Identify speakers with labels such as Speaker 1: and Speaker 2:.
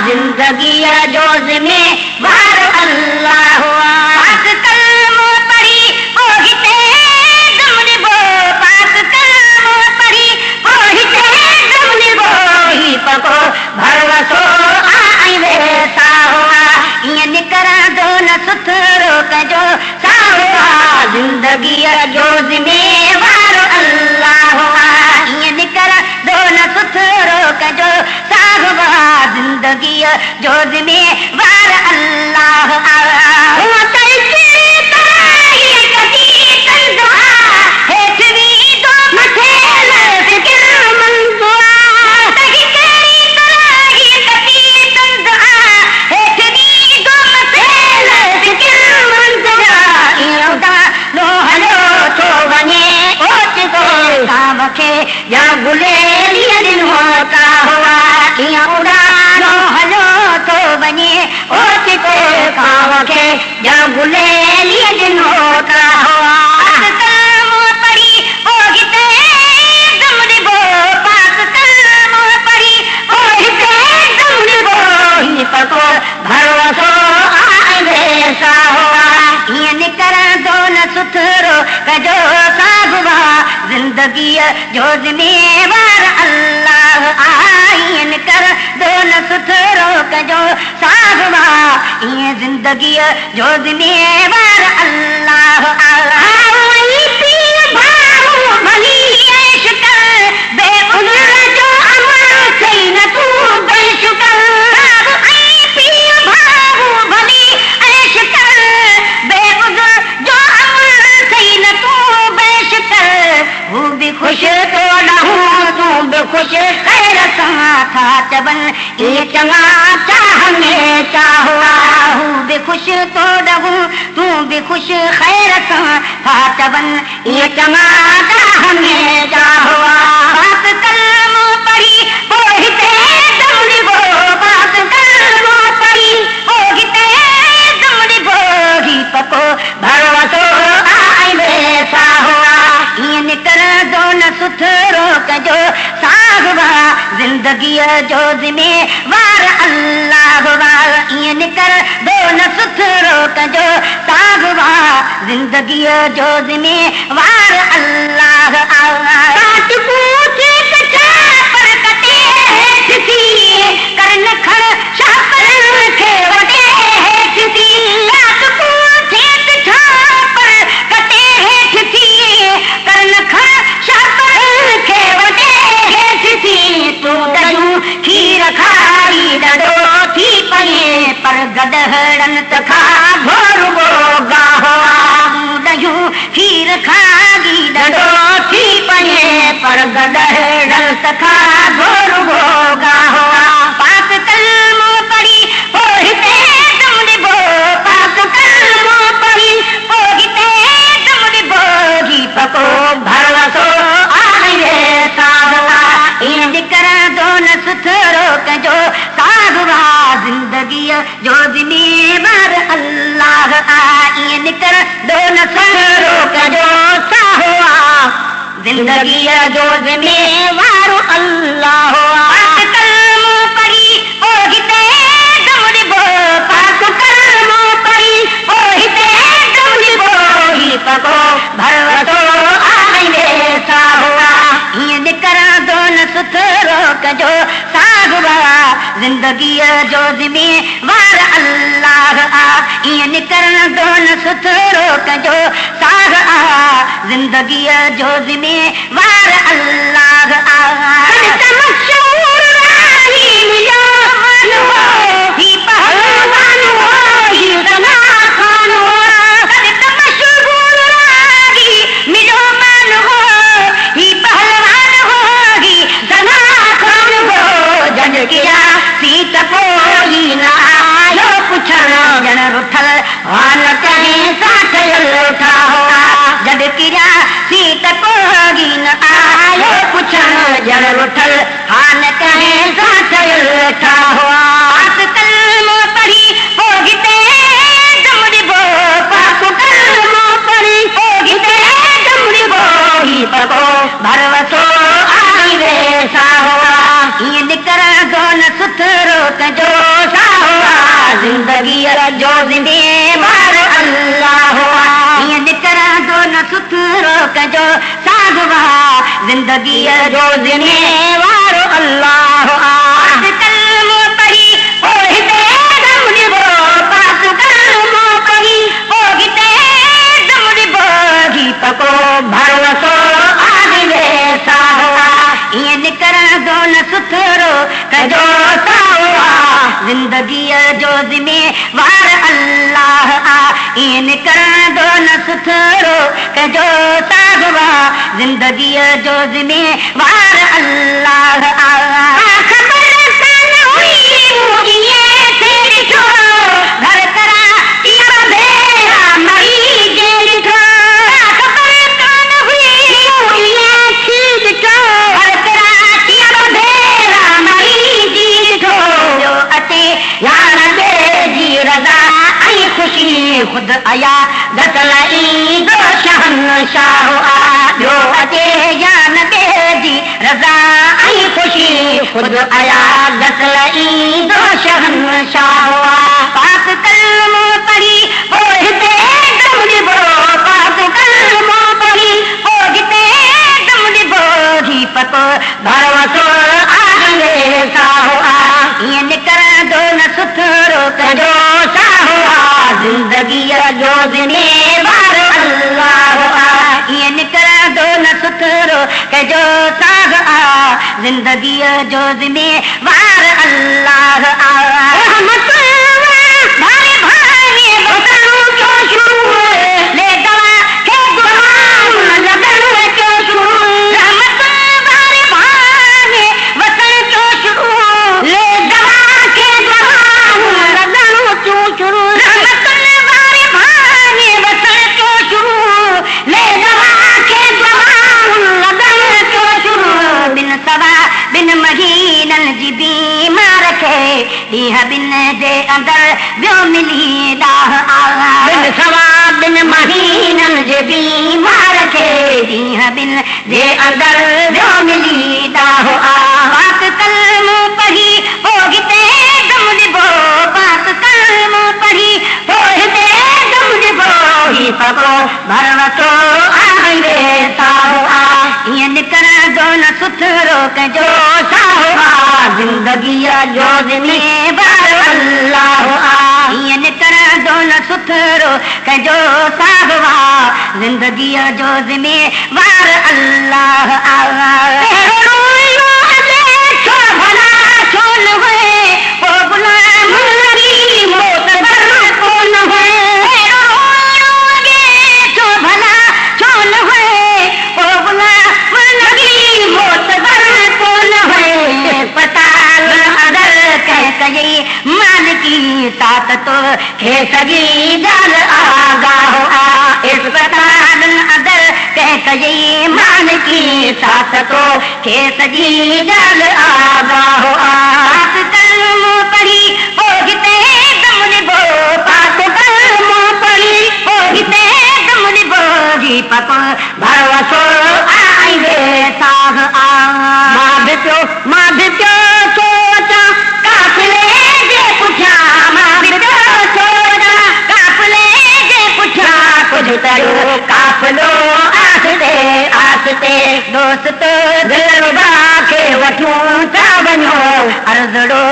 Speaker 1: जिंदगी जो ज़िम्मेवार अल्लाह पाक कलमो पढ़ी पोहिते दम निभो पाक कलमो पढ़ी पोहिते दम निभो ही पको भरवसो आई वेसा हुआ ये निकरंदो न सुथरो कजो साहुआ जिंदगी जो ज़िम्मेवार अल्लाह हुआ ये निकरंदो न सुथरो कजो साहुआ जिंदगी जो ज़िम्मेवार अल्लाह या गुलेरिया दिन होता हुआ या उड़ानो हलो तो बने ओके को कावा के या गुलेरिया दिन होता हुआ कलमो पढ़ी पोहिते दम निभो पाक कलमो पढ़ी पोहिते दम निभो ही पको भरवसो आए वेसा हुआ ये निकरंदो न सुथरो कजो सागवा जिंदगी जो ज़िम्मेवार अल्लाह आइन कर दो न सुथरो कजो सागवा ये जिंदगी जो ज़िम्मेवार अल्लाह भली ऐश कर बेउज़र जो अमल सही न तू बेशुकर भली ऐश कर बेउज़र जो अमल सही न तू बेशुकर हूँ भी खुश तो रहूं तू भी खुश खैर था चबन ये चंगा चाह में चाहुआ हूँ भी खुश तो रहूं तू भी खुश खैर था चबन ये चंगा चाह में चाहुआ पाक कलमो पढ़ी पोहिते दम निभो पाक कलमो पढ़ी पोहिते दम निभो ही पको भरवसो आए वेसा हुआ ये निकरंदो न सुथरो कजो सागवा जिंदगी जो ज़िम्मेवार अल्लाह ये निकरंदो न सुथरो कजो सागवा जिंदगी जो ज़िम्मेवार अल्लाह काट पूछे कचा पर कटे थी करन खड़ शापर के वटे थी काट पूछे कचा पर कटे थी करन खड़ शापर के वटे थी तू दयूं खीर खाई डडो थी पये पर गदहड़न तखा घोर गोगा हो दयूं खीर खाई डडो थी पये पर गदहड़न तखा घोर गोगा हो पाक कलमो पढ़ी पोहिते दम निभो पाक कलमो पढ़ी पोहिते दम निभो ही पको भरवसो आए वेसा हुआ ये निकरंदो न सुथरो कजो सागवा जिंदगी जो ज़िम्मेवार अल्लाह ये निकरंदो न सुथरो कजो साहुआ जिंदगी जो ज़िम्मेवार अल्लाह पाक कलमो पढ़ी पोहिते दम निभो पाक कलमो पढ़ी पोहिते दम निभो ही पको भरवसो आए वेसा हुआ ये निकरंदो न सुथरो कजो सागवा जिंदगी जो ज़िम्मेवार अल्लाह ये निकरंदो न सुथरो कजो सागवा जिंदगी जो ज़िम्मेवार अल्लाह मशहूर राही मिलो ही पहलवान हो ही जना खान हो मशहूर राही मिलो मान हो ही पहलवान हो ही जना खान हो जन किया सीत कोई न आयो पुछण जन रुठल वान कहीं साथ उठा हो जड किया सीत कोई न आयो पुछण जन रुठल हान कहीं साथ उठा हुआ पाक कलमो पढ़ी पोहिते दम निभो पाक कलमो पढ़ी पोहिते दम निभो ही पको भरवसो आए वेसा हुआ ये निकरंदो न सुथरो कजो ज़िंदगीअ जो ज़िमेवार अल्लाह हीअं निकिरंदो न सुथरो कजो साधवा ज़िंदगीअ जो ज़िमेवार अल्लाह कलमो पढ़ी पोइ हिते दम ॾिबो पास कलमो पढ़ी पोइ हिते दम ॾिबो ही पको भरवसो आदिले साहवा हीअं निकिरंदो न सुथरो कजो साहवा ज़िंदगीअ जो ज़िमेवार अल्लाह हीअं निकिरंदो न सुथरो कजो साहवा ज़िंदगीअ जो ज़िमेवार अल्लाह ख़बर कान हुई ईअं थे ॾिठो घर करा इहा भेरा मरी जे ॾिठो ख़बर कान हुई ईअं थी ॾिठो घर करा इहा भेरा मरी जी ॾिठो ॿियो अचे या नबे जी रज़ा ऐं ख़ुशी ख़ुदि आया दसल ईंदो शहंशाह ॿियो अचे या नबे जी रज़ा ऐं ख़ुशी ख़ुदि आया दसल ईंदो शहंशाह पाक कलमो पढ़ी पोइ हिते दम ॾिबो पाक कलमो पढ़ी पोइ हिते दम ॾिबो ही पको भरवसो आदिले साहो हीअं निकिरंदो न सुथरो कजो साहो ज़िंदगीअ जो ज़िमेवार अल्लाह हीअं निकिरंदो न सुथरो कजो साहो ज़िंदगीअ जो ज़िमेवार अल्लाह भाई भाई बतलू जो शुरू ले दवा के गुलाम लगन जो शुरू रहमत भाई भाई वतन जो शुरू ले दवा के गुलाम लगन जो शुरू रहमत भाई भाई वतन जो शुरू ले दवा के गुलाम लगन जो शुरू बिन सवा बिन महीनन जी बीमार खे ॾींहं बिन जे अंदरि ॿियो मिली ॾाह बिन सवा बिन महीनन जे बीमार खे ॾींहं बिन जे अंदरि ॿियो मिली ॾाह पाक कलमो पढ़ी पोइ हिते दम ॾिबो पाक कलमो पढ़ी पोइ हिते दम ॾिबो ही पको भरवसो आदिले साहो हीअं निकिरंदो न सुथरो कजो साहो ज़िंदगीअ जो ज़िमेवार अल्लाह हीअं निकिरंदो न सुथरो कजो साहो ज़िंदगीअ जो ज़िमेवार अल्लाह सात तो खे सॼी ॻाल्हि आगाह इस्पताल अदर कंहिं कई मान की सात तो खे सॼी ॻाल्हि आगाह पाक कलमो पढ़ी पोइ हिते दम ॾिबो पाक कलमो पढ़ी पोइ हिते दम ॾिबो ही पको भरवसो आईंदे साह मां बि पियो सोचां काफ़िले जे पुठियां काफ़िलो आस्ते आस्ते दोस्त दिलरुबा खे वठूं था वञो अर्ज़ड़ो